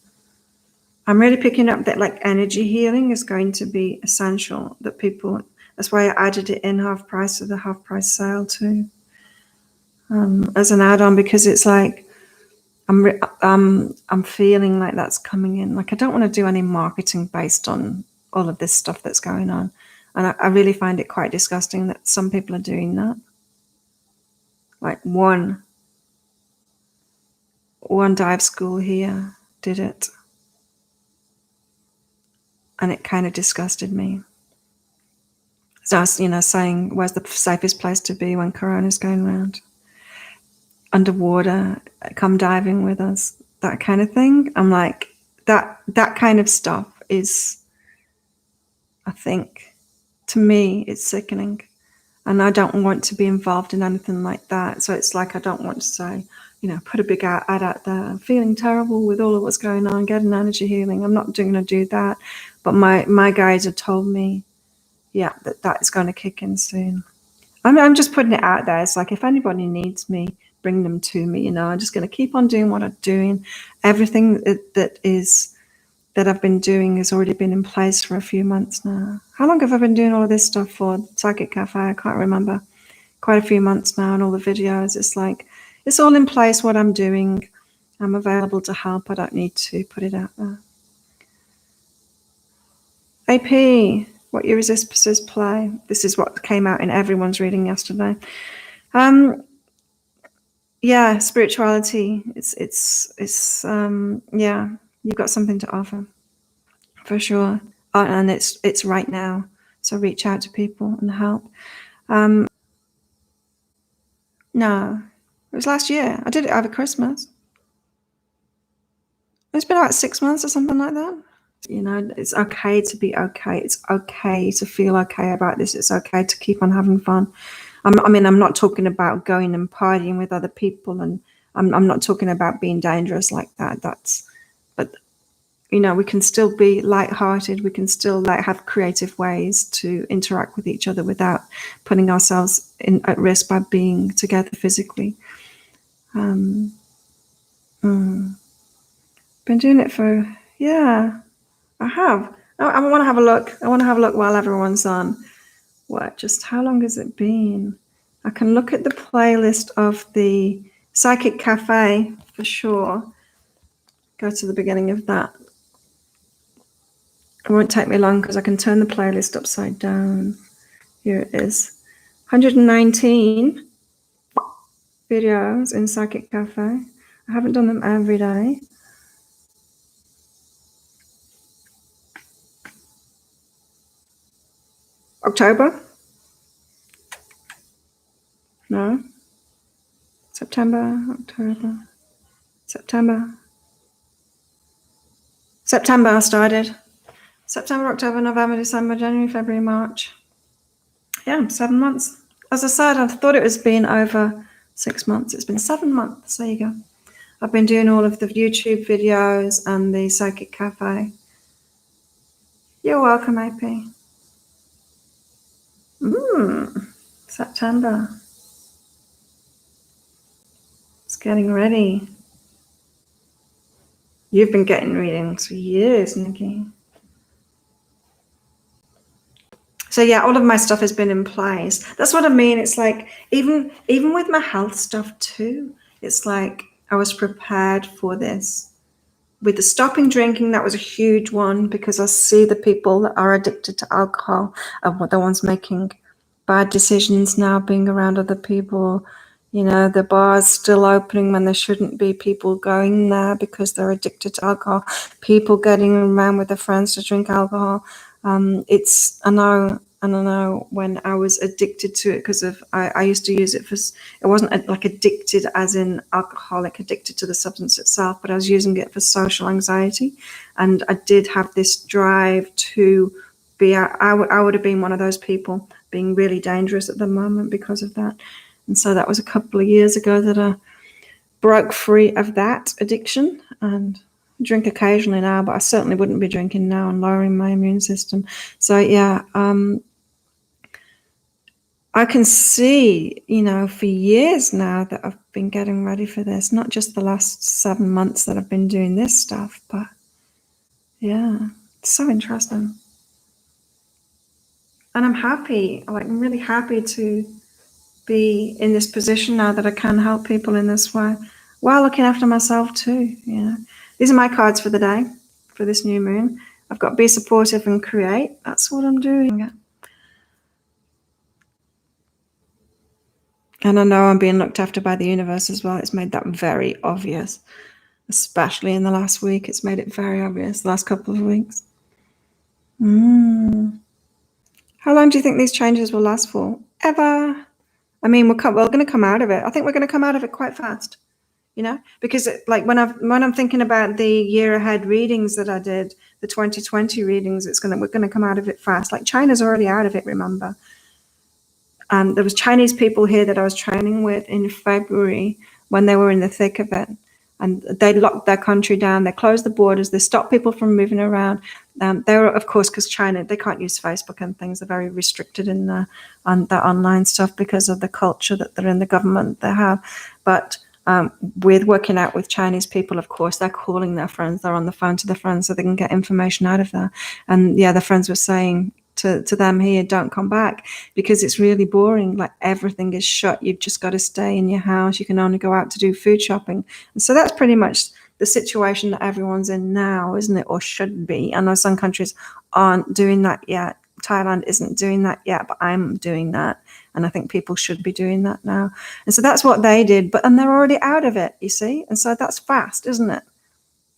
I'm really picking up that like energy healing is going to be essential. That's why I added it in half price to the half price sale too, as an add-on, because it's like I'm feeling like that's coming in. Like I don't want to do any marketing based on all of this stuff that's going on, and I really find it quite disgusting that some people are doing that. Like one dive school here did it. And it kind of disgusted me. So I was, saying, where's the safest place to be when Corona's going around? Underwater, come diving with us, that kind of thing. I'm like, that kind of stuff is, I think, to me, it's sickening. And I don't want to be involved in anything like that. So it's like, I don't want to say, put a big ad out there. I'm feeling terrible with all of what's going on, getting energy healing. I'm not going to do that. But my guides have told me, that is going to kick in soon. I'm just putting it out there. It's like, if anybody needs me, bring them to me. I'm just going to keep on doing what I'm doing. Everything that I've been doing has already been in place for a few months now. How long have I been doing all of this stuff for? Psychic Cafe, I can't remember. Quite a few months now, and all the videos. It's like, it's all in place, what I'm doing. I'm available to help. I don't need to put it out there. AP, what you resist, persist, play. This is what came out in everyone's reading yesterday. Yeah, spirituality. It's you've got something to offer, for sure. And it's right now. So reach out to people and help. No, it was last year. I did it over Christmas. It's been about 6 months or something like that. It's okay to be okay. It's okay to feel okay about this. It's okay to keep on having fun. I'm not talking about going and partying with other people, and I'm not talking about being dangerous like that. But we can still be lighthearted. We can still have creative ways to interact with each other without putting ourselves at risk by being together physically. Been doing it for, I have. I want to have a look. I want to have a look while everyone's on. How long has it been? I can look at the playlist of the Psychic Cafe for sure. Go to the beginning of that. It won't take me long because I can turn the playlist upside down. Here it is. 119 videos in Psychic Cafe. I haven't done them every day. October? No. September, October. September I started. September, October, November, December, January, February, March. Yeah, 7 months. As I said, I thought it was been over 6 months. It's been 7 months. There you go. I've been doing all of the YouTube videos and the Psychic Cafe. You're welcome, AP. September. It's getting ready. You've been getting readings for years, Nikki. So yeah, all of my stuff has been in place. That's what I mean. It's like, even with my health stuff too, it's like I was prepared for this. With the stopping drinking, that was a huge one, because I see the people that are addicted to alcohol are the ones making bad decisions now, being around other people. The bar's still opening when there shouldn't be, people going there because they're addicted to alcohol, people getting around with their friends to drink alcohol. I know when I was addicted to it, because I used to use it it wasn't like addicted as in alcoholic, addicted to the substance itself, but I was using it for social anxiety. And I did have this drive to be, I would have been one of those people being really dangerous at the moment because of that. And so that was a couple of years ago that I broke free of that addiction, and drink occasionally now, but I certainly wouldn't be drinking now and lowering my immune system. So yeah, I can see, for years now that I've been getting ready for this, not just the last 7 months that I've been doing this stuff, but yeah, it's so interesting. And I'm happy, I'm really happy to be in this position now that I can help people in this way while looking after myself too. These are my cards for the day, for this new moon. I've got be supportive and create. That's what I'm doing. And I know I'm being looked after by the universe as well. It's made that very obvious. especially in the last week. It's made it very obvious, the last couple of weeks. How long do you think these changes will last for? Ever? I mean, we're going to come out of it. I think we're going to come out of it quite fast, because like when I'm thinking about the year ahead readings that I did, the 2020 readings, we're going to come out of it fast. Like China's already out of it, remember? There was Chinese people here that I was training with in February when they were in the thick of it. And they locked their country down. They closed the borders. They stopped people from moving around. They were, of course, because China, they can't use Facebook and things. They're very restricted in their online stuff because of the culture that they're in, the government they have. But with working out with Chinese people, of course, they're calling their friends. They're on the phone to their friends so they can get information out of there. And yeah, the friends were saying to them here, don't come back because it's really boring. Like everything is shut. You've just got to stay in your house. You can only go out to do food shopping. And so that's pretty much the situation that everyone's in now, isn't it? Or should be. I know some countries aren't doing that yet. Thailand isn't doing that yet, but I'm doing that. And I think people should be doing that now. And so that's what they did. And they're already out of it, you see? And so that's fast, isn't it?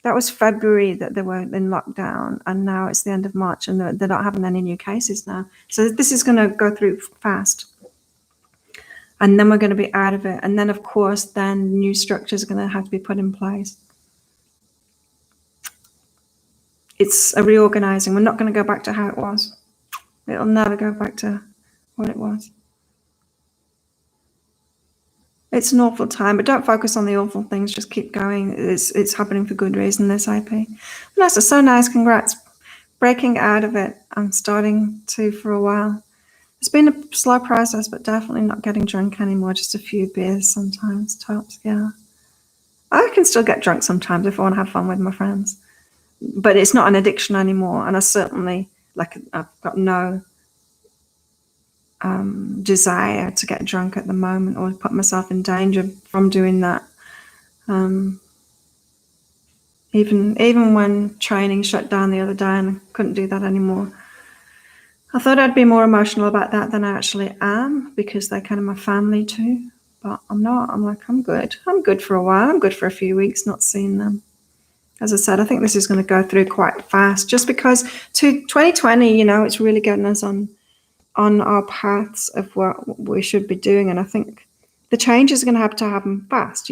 That was February that they were in lockdown, and now it's the end of March, and they're not having any new cases now. So this is going to go through fast. And then we're going to be out of it. And then, of course, then new structures are going to have to be put in place. It's a reorganizing. We're not going to go back to how it was. It'll never go back to what it was. It's an awful time, but don't focus on the awful things. Just keep going. It's happening for good reason, this IP. Vanessa, so nice. Congrats. Breaking out of it. I'm starting to for a while. It's been a slow process, but definitely not getting drunk anymore. Just a few beers sometimes, tops, yeah. I can still get drunk sometimes if I want to have fun with my friends. But it's not an addiction anymore. And I certainly, I've got no desire to get drunk at the moment or put myself in danger from doing that. Even when training shut down the other day and I couldn't do that anymore, I thought I'd be more emotional about that than I actually am, because they're kind of my family too. But I'm not. I'm like, I'm good. I'm good for a while. I'm good for a few weeks not seeing them. As I said, I think this is going to go through quite fast, just because to 2020, it's really getting us on our paths of what we should be doing. And I think the changes are going to have to happen fast,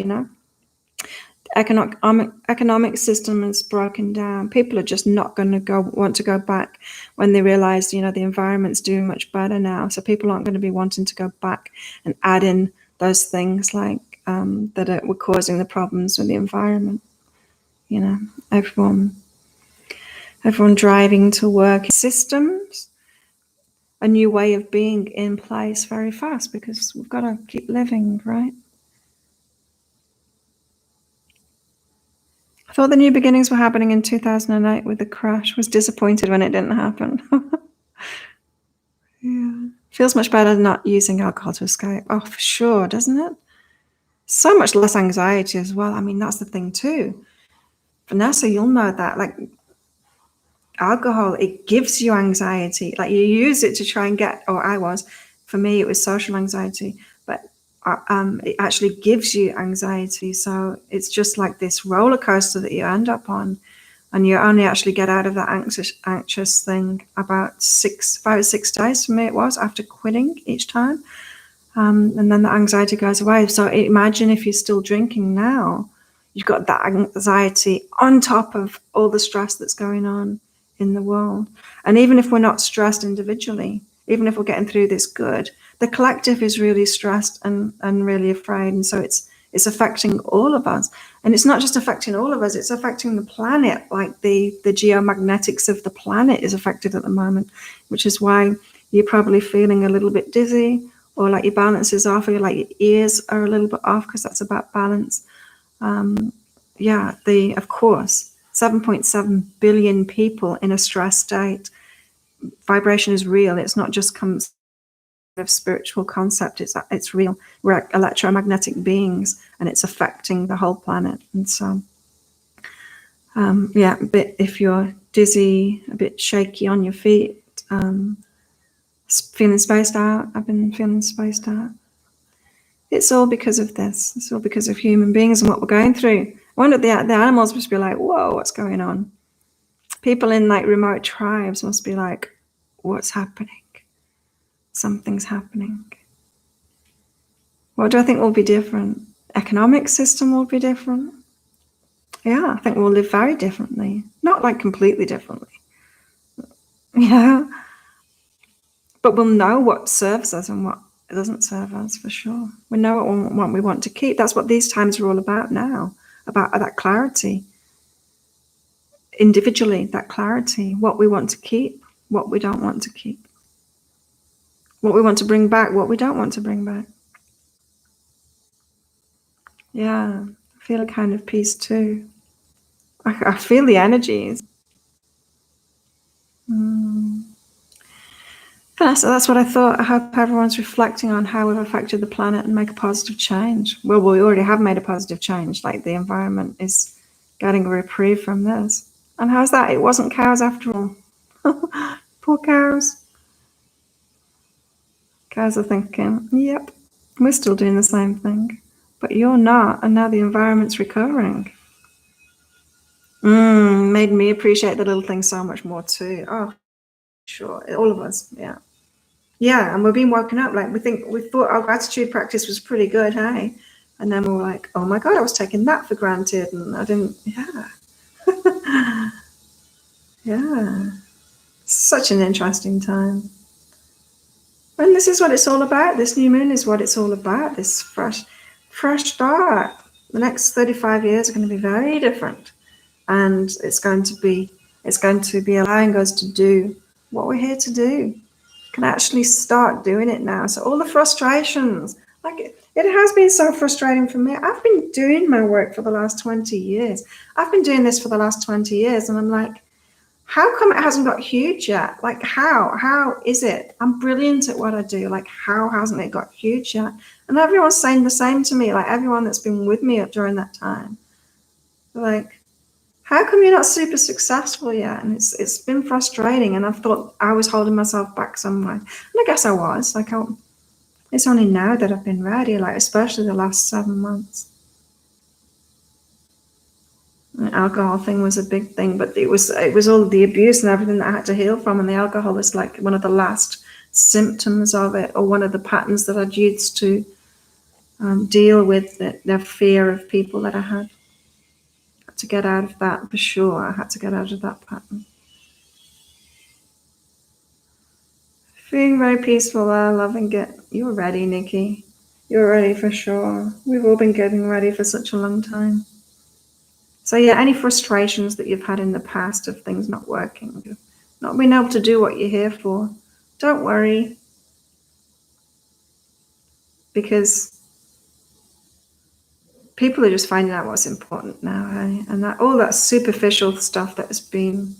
Economic system is broken down. People are just not going to want to go back when they realize, the environment's doing much better now. So people aren't going to be wanting to go back and add in those things like that were causing the problems with the environment. Everyone driving to work. Systems, a new way of being in place very fast, because we've got to keep living, right? I thought the new beginnings were happening in 2008 with the crash. Was disappointed when it didn't happen. Yeah. Feels much better than not using alcohol to escape. Oh, for sure, doesn't it? So much less anxiety as well. I mean, that's the thing too. Vanessa, you'll know that. Like, alcohol, it gives you anxiety. Like, you use it to try and for me, it was social anxiety, but it actually gives you anxiety. So it's just like this roller coaster that you end up on, and you only actually get out of that anxious thing about 5 or 6 days for me it was, after quitting each time. And then the anxiety goes away. So imagine if you're still drinking now, you've got that anxiety on top of all the stress that's going on in the world. And even if we're not stressed individually, even if we're getting through this good, the collective is really stressed and really afraid. And so it's affecting all of us. And it's not just affecting all of us, it's affecting the planet. Like the geomagnetics of the planet is affected at the moment, which is why you're probably feeling a little bit dizzy, or like your balance is off, or like your ears are a little bit off, because that's about balance. Of course, 7.7 billion people in a stress state. Vibration is real. It's not just of spiritual concept. It's real. We're electromagnetic beings, and it's affecting the whole planet. And so, if you're dizzy, a bit shaky on your feet, feeling spaced out. I've been feeling spaced out. It's all because of this. It's all because of human beings and what we're going through. wonder the animals must be like, whoa, what's going on? People in like remote tribes must be like, what's happening? Something's happening. What do I think will be different? Economic system will be different. Yeah, I think we'll live very differently. Not like completely differently. Yeah. But we'll know what serves us and what doesn't serve us for sure. We know what we want to keep. That's what these times are all about now, about that clarity. Individually, that clarity, what we want to keep, what we don't want to keep, what we want to bring back, what we don't want to bring back. Yeah, I feel a kind of peace too. I feel the energies. So that's what I thought. I hope everyone's reflecting on how we've affected the planet and make a positive change. Well, we already have made a positive change. Like the environment is getting a reprieve from this. And how's that? It wasn't cows after all. Poor cows. Cows are thinking, yep, we're still doing the same thing. But you're not. And now the environment's recovering. Made me appreciate the little things so much more too. Oh, sure. All of us. Yeah. Yeah, and we're being woken up. Like we thought our gratitude practice was pretty good, hey? And then we were like, oh my God, I was taking that for granted, and I didn't. Yeah, yeah. Such an interesting time. And this is what it's all about. This new moon is what it's all about. This fresh start. The next 35 years are going to be very different, and it's going to be allowing us to do what we're here to do. Can actually start doing it now. So all the frustrations, like it has been so frustrating for me. I've been doing my work for the last 20 years. I've been doing this for the last 20 years. And I'm like, how come it hasn't got huge yet? Like how is it? I'm brilliant at what I do. Like how hasn't it got huge yet? And everyone's saying the same to me, like everyone that's been with me during that time. Like, how come you're not super successful yet? And it's been frustrating. And I thought I was holding myself back somewhere. And I guess I was. Like, it's only now that I've been ready, like, especially the last 7 months. The alcohol thing was a big thing, but it was all the abuse and everything that I had to heal from. And the alcohol was like one of the last symptoms of it, or one of the patterns that I'd used to deal with the fear of people that I had. To get out of that for sure. I had to get out of that pattern. Feeling very peaceful there, loving it. You're ready, Nikki. You're ready for sure. We've all been getting ready for such a long time. So yeah, any frustrations that you've had in the past of things not working, not being able to do what you're here for, don't worry. Because people are just finding out what's important now, eh? And that all that superficial stuff that has been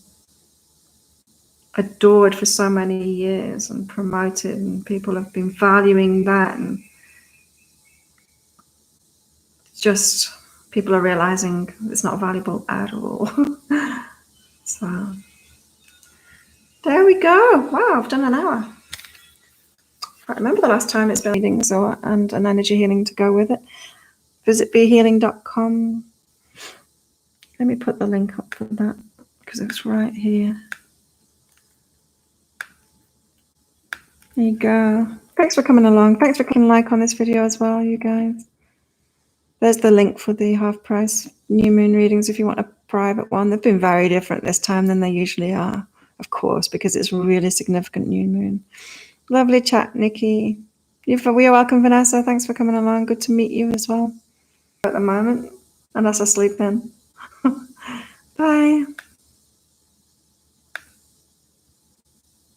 adored for so many years and promoted, and people have been valuing that, and just people are realizing it's not valuable at all. So there we go. Wow, I've done an hour. I remember the last time it's been readings and an energy healing to go with it. Visit behealing.com. Let me put the link up for that because it's right here. There you go. Thanks for coming along. Thanks for clicking like on this video as well, you guys. There's the link for the half price new moon readings if you want a private one. They've been very different this time than they usually are, of course, because it's a really significant new moon. Lovely chat, Nikki. You're welcome, Vanessa. Thanks for coming along. Good to meet you as well. At the moment, unless I sleep in. Bye.